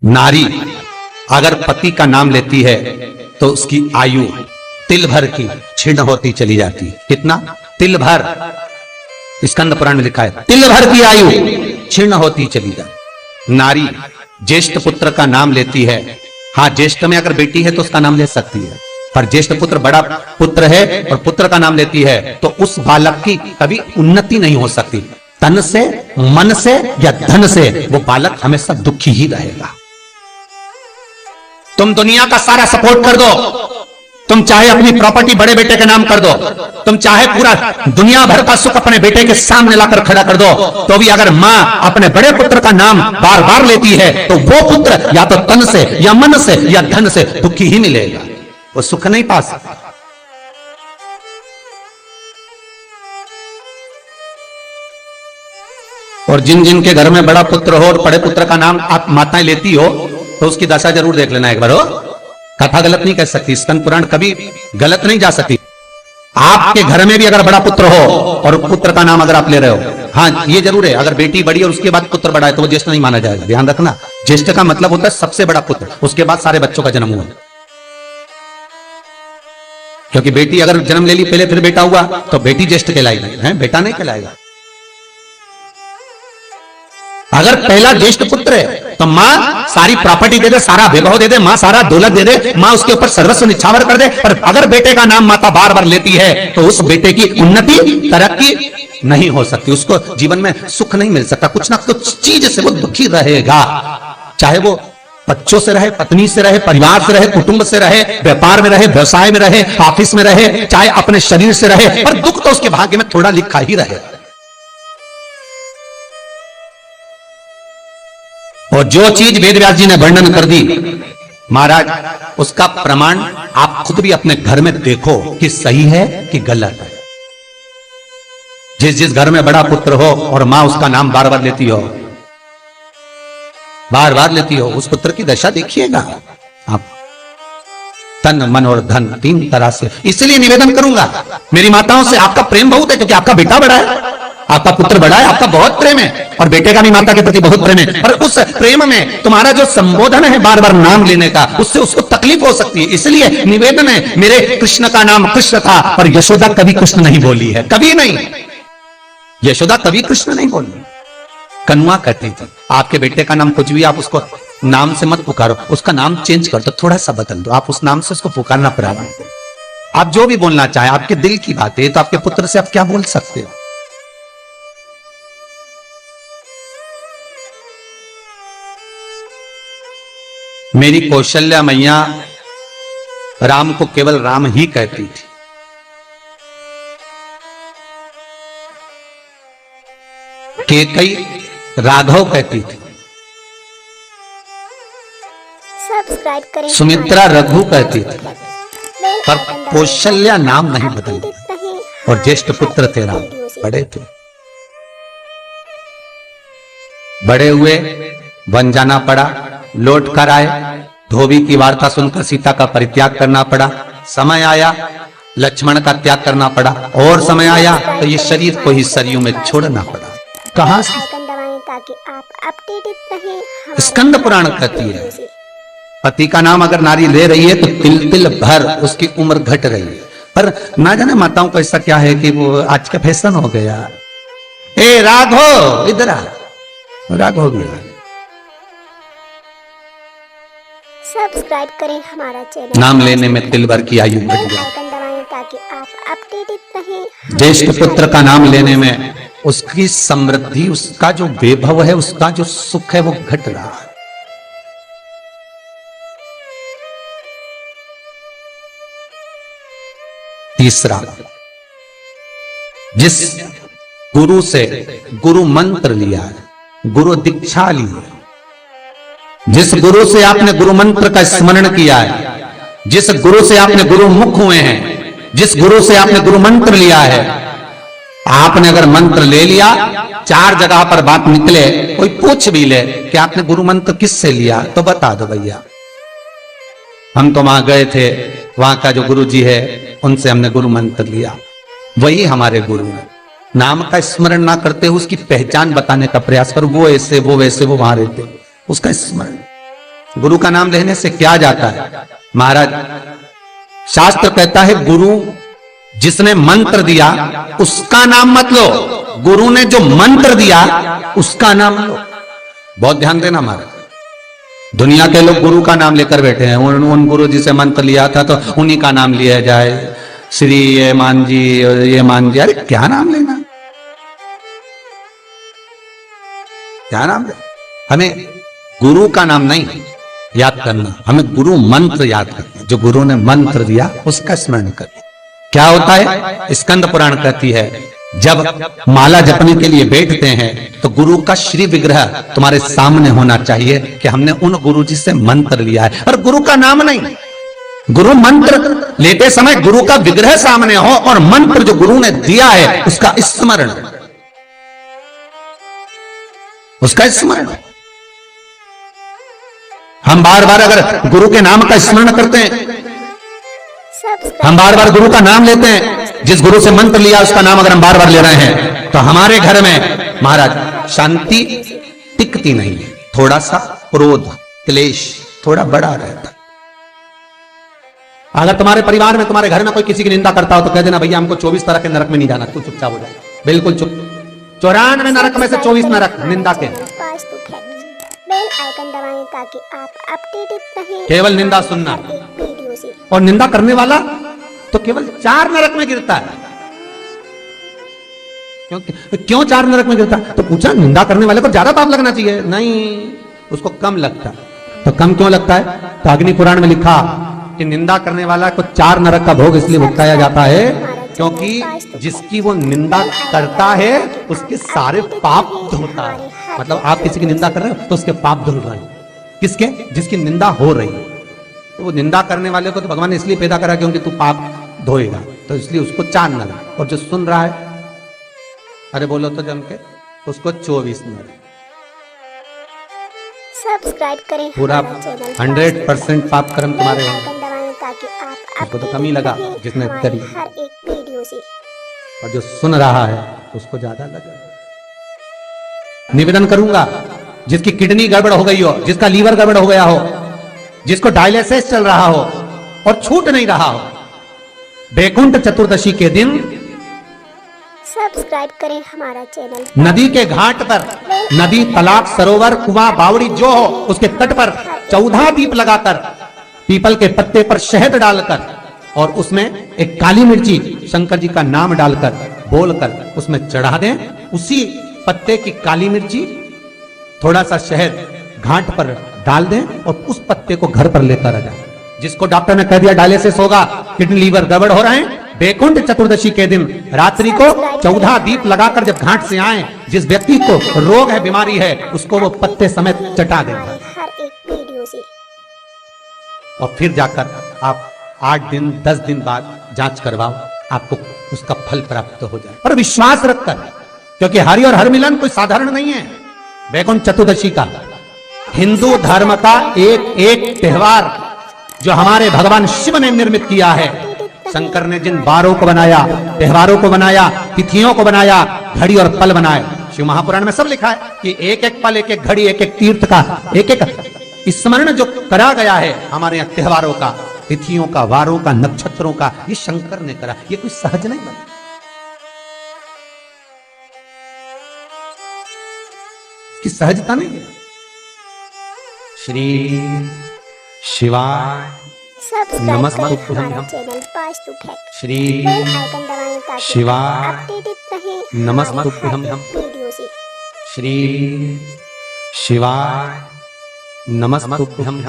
नारी अगर पति का नाम लेती है तो उसकी आयु तिल भर की क्षीण होती चली जाती है। कितना? तिल भर। स्कंद पुराण में लिखा है तिल भर की आयु क्षीण होती चली जाती। नारी ज्येष्ठ पुत्र का नाम लेती है, हाँ ज्येष्ठ में अगर बेटी है तो उसका नाम ले सकती है, पर ज्येष्ठ पुत्र बड़ा पुत्र है और पुत्र का नाम लेती है तो उस बालक की कभी उन्नति नहीं हो सकती। तन से, मन से या धन से वो बालक हमेशा दुखी ही रहेगा। तुम दुनिया का सारा सपोर्ट कर दो, तुम चाहे अपनी प्रॉपर्टी बड़े बेटे के नाम कर दो, तुम चाहे पूरा दुनिया भर का सुख अपने बेटे के सामने लाकर खड़ा कर दो, तो भी अगर मां अपने बड़े पुत्र का नाम बार बार लेती है तो वो पुत्र या तो तन से या मन से या धन से दुखी ही मिलेगा, वो सुख नहीं पा सकता। और जिन जिन के घर में बड़ा पुत्र हो और बड़े पुत्र का नाम आप माताएं लेती हो तो उसकी दशा जरूर देख लेना एक बार। हो कथा गलत नहीं कह सकती, स्कंद पुराण कभी गलत नहीं जा सकती। आपके घर में भी अगर बड़ा पुत्र हो और पुत्र का नाम अगर आप ले रहे हो, हाँ ये जरूर है अगर बेटी बड़ी और उसके बाद पुत्र बड़ा है तो वो ज्येष्ठ नहीं माना जाएगा। ध्यान रखना, ज्येष्ठ का मतलब होता है सबसे बड़ा पुत्र, उसके बाद सारे बच्चों का जन्म हुआ। क्योंकि बेटी अगर जन्म ले ली पहले फिर बेटा हुआ तो बेटी ज्येष्ठ कहलाएगी, है बेटा नहीं कहलाएगा। अगर पहला ज्येष्ठ पुत्र है तो मां सारी प्रॉपर्टी दे दे, सारा वैभव दे दे, मां सारा दौलत दे दे, मां उसके ऊपर सर्वस्व निछावर कर दे, पर अगर बेटे का नाम माता बार बार लेती है तो उस बेटे की उन्नति तरक्की नहीं हो सकती, उसको जीवन में सुख नहीं मिल सकता, कुछ ना कुछ चीज से वो दुखी रहेगा। चाहे वो बच्चों से रहे, पत्नी से रहे, परिवार से रहे, कुटुंब से रहे, व्यापार में रहे, व्यवसाय में रहे, ऑफिस में रहे, चाहे अपने शरीर से रहे, पर दुख तो उसके भाग्य में थोड़ा लिखा ही रहे। और जो चीज वेद व्यास जी ने वर्णन कर दी महाराज, उसका प्रमाण आप खुद भी अपने घर में देखो कि सही है कि गलत है। जिस जिस घर में बड़ा पुत्र हो और मां उसका नाम बार बार लेती हो, बार बार लेती हो, उस पुत्र की दशा देखिएगा आप। तन मन और धन तीन तरह से। इसलिए निवेदन करूंगा मेरी माताओं से, आपका प्रेम बहुत है क्योंकि आपका बेटा बड़ा है, आपका पुत्र बड़ा है, आपका बहुत प्रेम है और बेटे का भी माता के प्रति बहुत प्रेम है, पर उस प्रेम में तुम्हारा जो संबोधन है बार बार नाम लेने का, उससे उसको तकलीफ हो सकती है। इसलिए निवेदन है, मेरे कृष्ण का नाम कृष्ण था पर यशोदा कभी कृष्ण नहीं बोली है, कभी नहीं। यशोदा कभी कृष्ण नहीं बोली, कन्वा कहती थी आपके बेटे का नाम कुछ भी आप उसको नाम से मत पुकारो, उसका नाम चेंज कर दो, थोड़ा सा बदल दो, आप उस नाम से उसको पुकारना प्रारंभ करो। आप जो भी बोलना चाहे, आपके दिल की बात है, तो आपके पुत्र से आप क्या बोल सकते हो। मेरी कौशल्या मैया राम को केवल राम ही कहती थी। केकई राघव कहती थी, सब्सक्राइब करें। सुमित्रा रघु कहती थी, पर कौशल्या नाम नहीं बदली। और ज्येष्ठ पुत्र थे राम, बड़े थे, बड़े हुए, वन जाना पड़ा, लौट कर आए, धोबी की वार्ता सुनकर सीता का परित्याग करना पड़ा, समय आया लक्ष्मण का त्याग करना पड़ा, और समय आया तो ये शरीर को ही सरयू में छोड़ना पड़ा। कहां से? ताकि आप अपडेटेड रहें। स्कंद पुराण कहती है पति का नाम अगर नारी ले रही है तो तिल तिल भर उसकी उम्र घट रही है। पर ना जाने माताओं को ऐसा क्या है कि वो आज का फैशन हो गया, ए राघव इधर आ, राघव गया। सब्सक्राइब करें हमारा चैनल। नाम लेने में तिल भर की आयु घट गई। आइकन दबाएं ताकि आप अपडेटेड रहें। ज्येष्ठ पुत्र का नाम लेने में उसकी समृद्धि, उसका जो वैभव है, उसका जो सुख है वो घट रहा है। तीसरा, जिस गुरु से गुरु मंत्र लिया है, गुरु दीक्षा ली है, जिस गुरु से आपने गुरु मंत्र का स्मरण किया है, जिस गुरु से आपने गुरु मुख हुए हैं, जिस गुरु से आपने गुरु मंत्र लिया है, आपने अगर मंत्र ले लिया, चार जगह पर बात निकले, कोई पूछ भी ले कि आपने गुरु मंत्र किससे लिया, तो बता दो भैया हम तो वहां गए थे, वहां का जो गुरु जी है उनसे हमने गुरु मंत्र लिया, वही हमारे गुरु है। नाम का स्मरण ना करते हुए उसकी पहचान बताने का प्रयास करो, वो ऐसे वो वैसे वो वहां रहते, उसका स्मरण। गुरु का नाम लेने से क्या जाता है महाराज? शास्त्र कहता है गुरु जिसने मंत्र दिया उसका नाम मत लो, गुरु ने जो मंत्र दिया उसका नाम लो। बहुत ध्यान देना महाराज। दुनिया के लोग गुरु का नाम लेकर बैठे हैं, उन गुरु जी से मंत्र लिया था तो उन्हीं का नाम लिया जाए, श्री ये मान जी ये मान जी। अरे क्या नाम लेना, क्या नाम ले? हमें गुरु का नाम नहीं याद करना, हमें गुरु मंत्र याद करना। जो गुरु ने मंत्र दिया उसका स्मरण करना। क्या होता है? स्कंद पुराण कहती है जब माला जपने के लिए बैठते हैं तो गुरु का श्री विग्रह तुम्हारे सामने होना चाहिए कि हमने उन गुरु जी से मंत्र लिया है, और गुरु का नाम नहीं। गुरु मंत्र लेते समय गुरु का विग्रह सामने हो और मंत्र जो गुरु ने दिया है उसका स्मरण, उसका स्मरण। हम बार बार अगर गुरु के नाम का स्मरण करते हैं, हम बार बार गुरु का नाम लेते हैं, जिस गुरु से मंत्र लिया उसका नाम अगर हम बार बार ले रहे हैं तो हमारे घर में महाराज शांति टिकती नहीं है। थोड़ा सा क्रोध क्लेश थोड़ा बड़ा रहता है। अगर तुम्हारे परिवार में तुम्हारे घर में कोई किसी की निंदा करता हो तो कह देना भैया हमको 24 तरह के नरक में नहीं जाना, तू चुपचाप हो जाए। बिल्कुल चुप। 94 नरक में से 24 नरक निंदा के। बेल आइकन दबाएं ताकि आप अपडेटेड रहें। केवल निंदा सुनना, वीडियो से और निंदा करने वाला तो केवल 4 नरक में गिरता है। क्यों 4 नरक में गिरता है? तो पूछा निंदा करने वाले को ज्यादा पाप लगना चाहिए, नहीं उसको कम लगता है। तो कम क्यों लगता है? तो अग्नि पुराण में लिखा कि निंदा करने वाला को 4 नरक का भोग इसलिए भुगताया जाता है क्योंकि जिसकी वो निंदा करता है उसके सारे पाप धुलता है। मतलब आप किसी की निंदा कर रहे हो तो उसके पाप धुल रहे हैं। किसके? जिसकी निंदा हो रही है। तो वो निंदा करने वाले को तो भगवान ने इसलिए पैदा करा क्योंकि तू पाप धोएगा, तो इसलिए उसको 4 नरक। और जो सुन रहा है, अरे बोलो तो जम के, उसको 24 नरक। सब्सक्राइब करें पूरा हमारा चैनल 100% पाप कर्म तुम्हारे बेल होंगे। आइकन दबाएं ताकि आप उसको तो कम ही लगा अपडेटेड जिसने रहें करी, हर एक वीडियो से। और जो सुन रहा है उसको ज्यादा लगा। निवेदन करूंगा जिसकी किडनी गड़बड़ हो गई हो, जिसका लीवर गड़बड़ हो गया हो, जिसको डायलिसिस चल रहा हो और छूट नहीं रहा हो, बैकुंठ चतुर्दशी के दिन सब्सक्राइब करें हमारा चैनल। नदी के घाट पर, नदी तालाब सरोवर कुआं बावड़ी जो हो उसके तट पर 14 दीप लगाकर, पीपल के पत्ते पर शहद डालकर और उसमें एक काली मिर्ची शंकर जी का नाम डालकर बोलकर उसमें चढ़ा दें। उसी पत्ते की काली मिर्ची थोड़ा सा शहद घाट पर डाल दें और उस पत्ते को घर पर लेकर आ जाए। जिसको डॉक्टर ने कह दिया डायलिसिस होगा, किडनी लीवर गड़बड़ हो रहे हैं, बैकुंठ चतुर्दशी के दिन रात्रि को 14 दीप लगाकर जब घाट से आए, जिस व्यक्ति को रोग है बीमारी है उसको वो पत्ते समेत चटा देंगे। हर एक वीडियो से और फिर जाकर आप 8 दिन 10 दिन बाद जांच करवाओ, आपको उसका फल प्राप्त हो जाए। और विश्वास रखकर, क्योंकि हरि और हर मिलन कोई साधारण नहीं है। बैकुंठ चतुर्दशी का हिंदू धर्म का एक त्योहार जो हमारे भगवान शिव ने निर्मित किया है। शंकर ने जिन वारों को बनाया, त्योहारों को बनाया, तिथियों को बनाया, घड़ी और पल बनाए, शिव महापुराण में सब लिखा है कि एक एक पल, एक एक घड़ी, एक एक तीर्थ का एक एक स्मरण जो करा गया है हमारे यहाँ त्योहारों का, तिथियों का, वारों का, नक्षत्रों का, ये शंकर ने करा। ये कोई सहज नहीं बना, की सहजता नहीं है। श्री शिवाय सब्सक्राइब नमस्ते। करें हमारा चैनल वास्तु फैक्ट। श्री बेल आइकन दबाएं ताकि शिवाय अपडेटेड रहें नमस्ते। हमारे हर एक वीडियो से। श्री शिवाय नमस्तुभ्यं।